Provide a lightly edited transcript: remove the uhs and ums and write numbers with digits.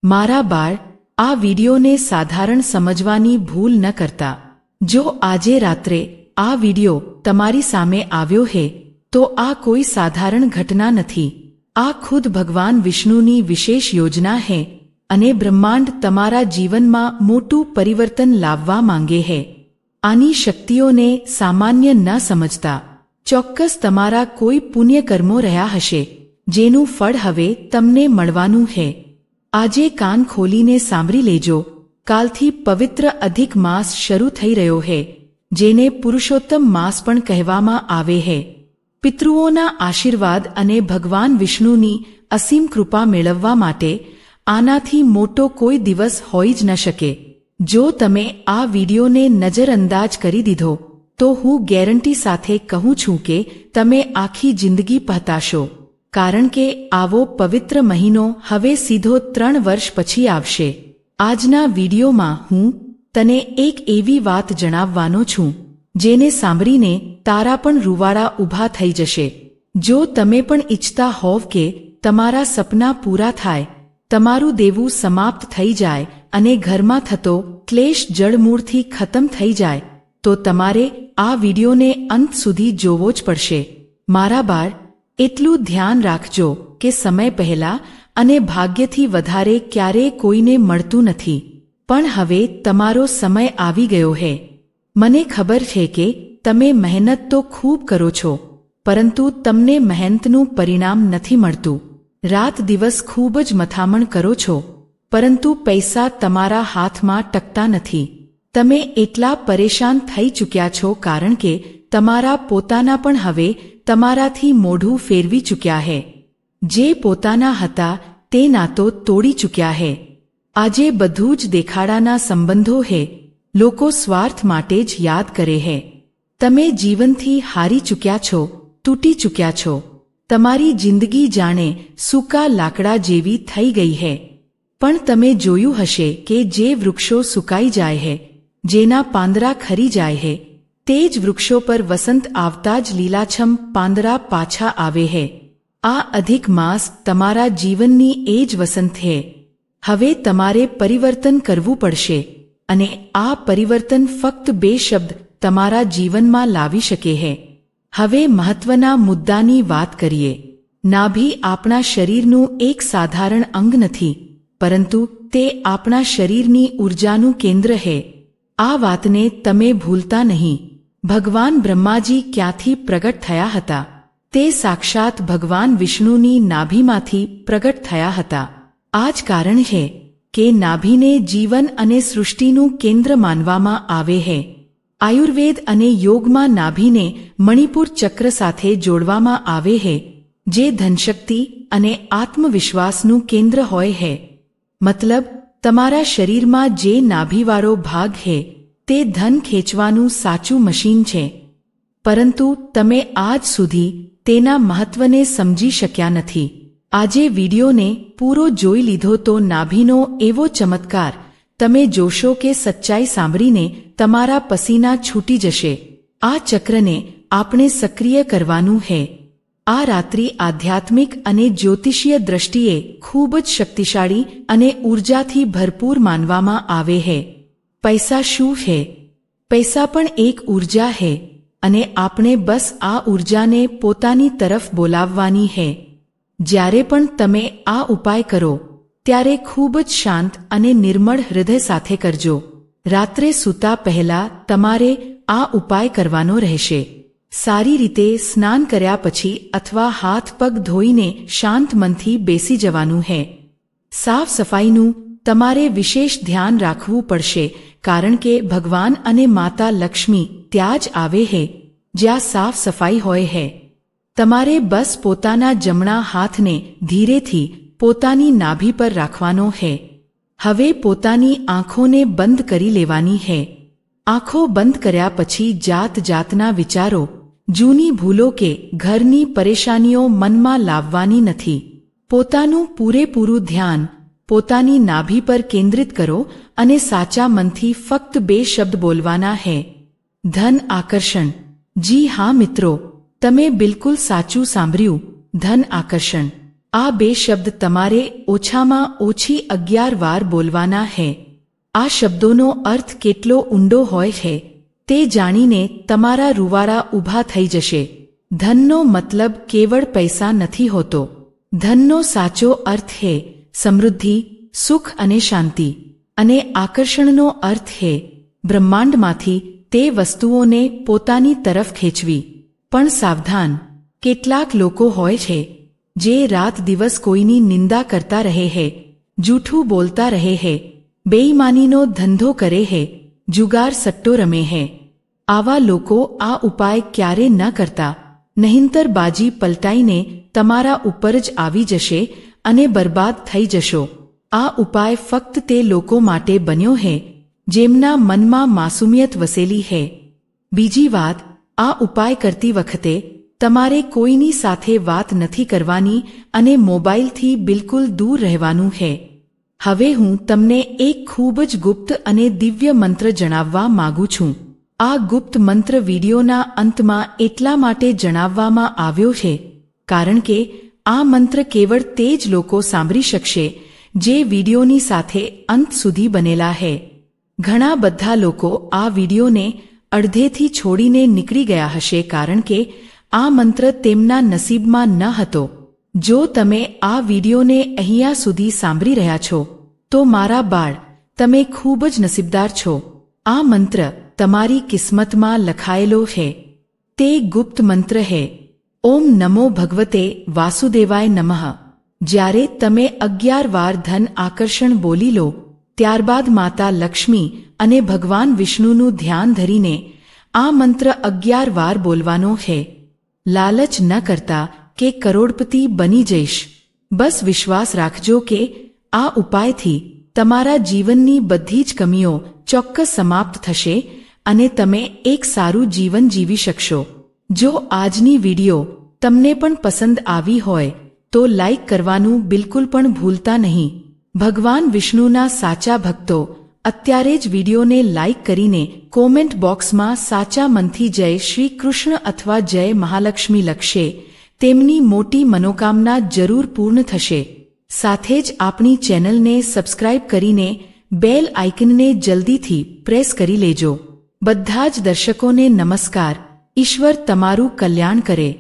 મારા બાળ, આ વિડિયોને સાધારણ સમજવાની ભૂલ ન કરતા. જો આજે રાત્રે આ વિડિયો તમારી સામે આવ્યો હે તો આ કોઈ સાધારણ ઘટના નથી. આ ખુદ ભગવાન વિષ્ણુની વિશેષ યોજના હે અને બ્રહ્માંડ તમારા જીવનમાં મોટું પરિવર્તન લાવવા માંગે હે. આની શક્તિઓને સામાન્ય ન સમજતા. ચોક્કસ તમારા કોઈ પુણ્યકર્મો રહ્યા હશે જેનું ફળ હવે તમને મળવાનું હે. આજે કાન ખોલીને સાંભળી લેજો. કાલથી પવિત્ર અધિક માસ શરૂ થઈ રહ્યો હે, જેને પુરુષોત્તમ માસ પણ કહેવામાં આવે હે. પિતૃઓના આશીર્વાદ અને ભગવાન વિષ્ણુની અસીમ કૃપા મેળવવા માટે આનાથી મોટો કોઈ દિવસ હોઈ જ ન શકે. જો તમે આ વિડિયોને નજરઅંદાજ કરી દીધો તો હું ગેરંટી સાથે કહું છું કે તમે આખી જિંદગી પસ્તાશો. કારણ કે આવો પવિત્ર મહિનો હવે સીધો 3 વર્ષ પછી આવશે. આજના વિડિયોમાં હું તને એક એવી વાત જણાવવાનો છું જેને સાંભળીને તારા પણ રૂવાડા ઊભા થઈ જશે. જો તમે પણ ઈચ્છતા હોવ કે તમારા સપના પૂરા થાય, તમારું દેવું સમાપ્ત થઈ જાય અને ઘરમાં થતો ક્લેશ જડમૂળથી ખતમ થઈ જાય, તો તમારે આ વિડિયોને અંત સુધી જોવો જ પડશે. મારા બાળ, એટલું ધ્યાન રાખજો કે સમય પહેલા અને ભાગ્યથી વધારે ક્યારેય કોઈને મળતું નથી. પણ હવે તમારો સમય આવી ગયો હે. મને ખબર છે કે તમે મહેનત તો ખૂબ કરો છો, પરંતુ તમને મહેનતનું પરિણામ નથી મળતું. રાત દિવસ ખૂબ જ મથામણ કરો છો, પરંતુ પૈસા તમારા હાથમાં ટકતા નથી. તમે એટલા પરેશાન થઈ ચૂક્યા છો કારણ કે તમારા પોતાના પણ હવે તમારાથી મોઢું ફેરવી ચૂક્યા હે. જે પોતાના હતા તે નાતો તોડી ચૂક્યા હે. આજે બધું જ દેખાડાના સંબંધો હે. લોકો સ્વાર્થ માટે જ યાદ કરે હે. તમે જીવનથી હારી ચૂક્યા છો, તૂટી ચૂક્યા છો. તમારી જિંદગી જાણે સૂકા લાકડા જેવી થઈ ગઈ હે. પણ તમે જોયું હશે કે જે વૃક્ષો સુકાઈ જાય હે, જેના પાંદડા ખરી જાય હે, તે જ વૃક્ષો પર વસંત આવતા જ લીલાછમ પાંદડા પાછા આવે હે. આ અધિક માસ તમારા જીવનની એ જ વસંત હે. હવે તમારે પરિવર્તન કરવું પડશે અને આ પરિવર્તન ફક્ત 2 શબ્દ તમારા જીવનમાં લાવી શકે હે. હવે મહત્વના મુદ્દાની વાત કરીએ. નાભી આપણા શરીરનું એક સાધારણ અંગ નથી, પરંતુ તે આપણા શરીરની ઊર્જાનું કેન્દ્ર હે. આ વાતને તમે ભૂલતા નહીં. ભગવાન બ્રહ્માજી ક્યાંથી પ્રગટ થયા હતા? તે સાક્ષાત ભગવાન વિષ્ણુની નાભીમાંથી પ્રગટ થયા હતા. આ જ કારણ છે કે નાભીને જીવન અને સૃષ્ટિનું કેન્દ્ર માનવામાં આવે છે. આયુર્વેદ અને યોગમાં નાભીને મણિપુર ચક્ર સાથે જોડવામાં આવે છે, જે ધનશક્તિ અને આત્મવિશ્વાસનું કેન્દ્ર હોય છે. મતલબ, તમારા શરીરમાં જે નાભીવાળો ભાગ છે તે ધન ખેંચવાનું સાચું મશીન છે. પરંતુ તમે આજ સુધી તેના મહત્વને સમજી શક્યા નથી. આજે વિડિયોને પૂરો જોઈ લીધો તો નાભીનો એવો ચમત્કાર તમે જોશો કે સચ્ચાઈ સાંભળીને તમારા પસીના છૂટી જશે. આ ચક્રને આપણે સક્રિય કરવાનું છે. આ રાત્રિ આધ્યાત્મિક અને જ્યોતિષીય દ્રષ્ટિએ ખૂબ જ શક્તિશાળી અને ઊર્જાથી ભરપૂર માનવામાં આવે છે. પૈસા શું છે? પૈસા પણ એક ઊર્જા છે અને આપણે બસ આ ઊર્જાને પોતાની તરફ બોલાવવાની છે. જ્યારે પણ તમે આ ઉપાય કરો ત્યારે ખૂબ જ શાંત અને નિર્મળ હૃદય સાથે કરજો. રાત્રે સૂતા પહેલા તમારે આ ઉપાય કરવાનો રહેશે. સારી રીતે સ્નાન કર્યા પછી અથવા હાથ પગ ધોઈને શાંત મનથી બેસી જવાનું છે. સાફ સફાઈનું તમારે વિશેષ ધ્યાન રાખવું પડશે, કારણ કે ભગવાન અને માતા લક્ષ્મી ત્યાં જ આવે છે જ્યાં સાફ સફાઈ હોય છે. તમારે બસ પોતાના જમણા હાથને ધીરેથી પોતાની નાભી પર રાખવાનો છે. હવે પોતાની આંખોને બંધ કરી લેવાની છે. આંખો બંધ કર્યા પછી જાત જાતના વિચારો, જૂની ભૂલો કે ઘરની પરેશાનીઓ મનમાં લાવવાની નથી. પોતાનું પૂરેપૂરું ધ્યાન પોતાની નાભી પર કેન્દ્રિત કરો અને સાચા મનથી ફક્ત 2 શબ્દ બોલવાના છે: ધન આકર્ષણ. જી હા મિત્રો, તમે બિલકુલ સાચું સાંભળ્યું, ધન આકર્ષણ. આ 2 શબ્દ તમારે ઓછામાં ઓછી 11 વાર બોલવાના છે। આ શબ્દોનો અર્થ કેટલો ઊંડો હોય છે તે જાણીને તમારા રૂવાડા ઊભા થઈ જશે। ધનનો મતલબ કેવળ પૈસા નથી હોતો। ધનનો સાચો અર્થ છે સમૃદ્ધિ, સુખ અને શાંતિ, અને આકર્ષણનો અર્થ છે બ્રહ્માંડમાંથી તે વસ્તુઓને પોતાની તરફ ખેંચવી। પણ સાવધાન, કેટલાક લોકો હોય છે જે રાત દિવસ કોઈની નિંદા કરતા રહે છે, જૂઠું બોલતા રહે છે, બેઈમાનીનો ધંધો કરે છે, જુગાર સટ્ટો રમે છે। આવા લોકો આ ઉપાય ક્યારે ન કરતા, નહીંતર બાજી પલટાઈને તમારા ઉપર જ આવી જશે અને બરબાદ થઈ જશો। આ ઉપાય ફક્ત તે લોકો માટે બન્યો છે જેમના મનમાં માસુમિયત વસેલી છે। બીજી વાત, આ ઉપાય કરતી વખતે તમારે કોઈની સાથે વાત નથી કરવાની અને મોબાઈલથી બિલકુલ દૂર રહેવાનું છે। હવે હું તમને એક ખૂબ જ ગુપ્ત અને દિવ્ય મંત્ર જણાવવા માંગુ છું। આ ગુપ્ત મંત્ર વિડીયોના અંતમાં એટલા માટે જણાવવામાં આવ્યો છે કારણ કે આ મંત્ર કેવળ તે જ લોકો સાંભળી શકશે જે વિડીયોની સાથે અંત સુધી બનેલા છે। ઘણા બધા લોકો આ વિડીયોને અડધેથી છોડીને નીકળી ગયા હશે કારણ કે આ મંત્ર તેમના નસીબમાં ન હતો। જો તમે આ વિડીયોને અહીંયા સુધી સાંભળી રહ્યા છો તો મારા બાળ, તમે ખૂબ જ નસીબદાર છો। આ મંત્ર તમારી કિસ્મતમાં લખાયેલો છે। તે ગુપ્ત મંત્ર છે। ઓમ નમો ભગવતે વાસુદેવાય નમઃ। જ્યારે તમે 11 વાર ધન આકર્ષણ બોલી લો ત્યારબાદ માતા લક્ષ્મી અને ભગવાન વિષ્ણુનું ધ્યાન ધરીને આ મંત્ર 11 વાર બોલવાનો છે। લાલચ ન કરતા કે કરોડપતિ બની જઈશ, બસ વિશ્વાસ રાખજો કે આ ઉપાયથી તમારા જીવનની બધી જ કમીઓ ચોક્કસ સમાપ્ત થશે અને તમે એક સારું જીવન જીવી શકશો। જો આજની વિડીયો તમને પણ પસંદ આવી હોય તો લાઈક કરવાનું બિલકુલ પણ ભૂલતા નહીં। ભગવાન વિષ્ણુના સાચા ભક્તો અત્યારે જ વિડીયોને લાઈક કરીને કોમેન્ટ બોક્સમાં સાચા મનથી જય શ્રી કૃષ્ણ અથવા જય મહાલક્ષ્મી લખશે। તેમની મોટી મનોકામના જરૂર પૂર્ણ થશે। સાથે જ આપણી ચેનલને સબસ્ક્રાઇબ કરીને બેલ આઇકનને જલ્દીથી પ્રેસ કરી લેજો। બધા જ દર્શકોને નમસ્કાર। ઈશ્વર તમારું કલ્યાણ કરે।